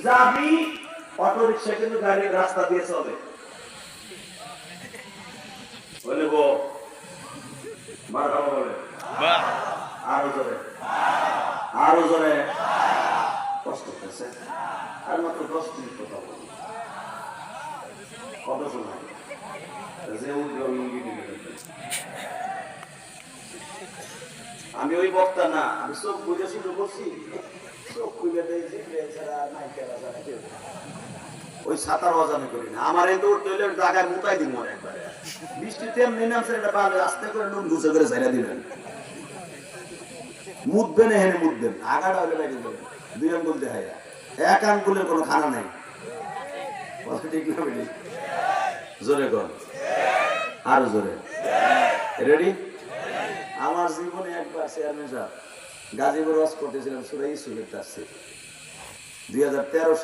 যাবি auto rickshaw কিন্তু গাড়ি রাস্তা দিয়ে চলে বলে গো মারহাবা বলে আরো জোরে আরো জোরে কষ্ট হচ্ছে আর মাত্র 10 মিনিট কথা বলি কত সময় যে লুঙ্গি দিবে আমি ওই বক্তা না আমি চোখ বুঝে শুরু করছি চোখ খুলে দিয়েছি ওই সাঁতার অজানে করি না আমার এই দৌড় তৈলে জায়গায় মুতাই দিব একবারে বৃষ্টিতে এমনি নামছে এটা পালে আস্তে করে নুন ঘুষে করে ছেড়ে দিলেন মুদবেন এখানে মুদবেন আগাটা হলে বাইরে দেবেন 2 আঙ্গুল দেখায় 1 আঙ্গুলের কোনো খানা নাই ঠিক না বেটি জোরে কর আরো জোরে রেডি আমার জীবনে একবার চেয়ারম্যান সাহেব গাজীপুর ওয়াজ করতেছিলাম সূরা ইউসুফের তাফসীর 2013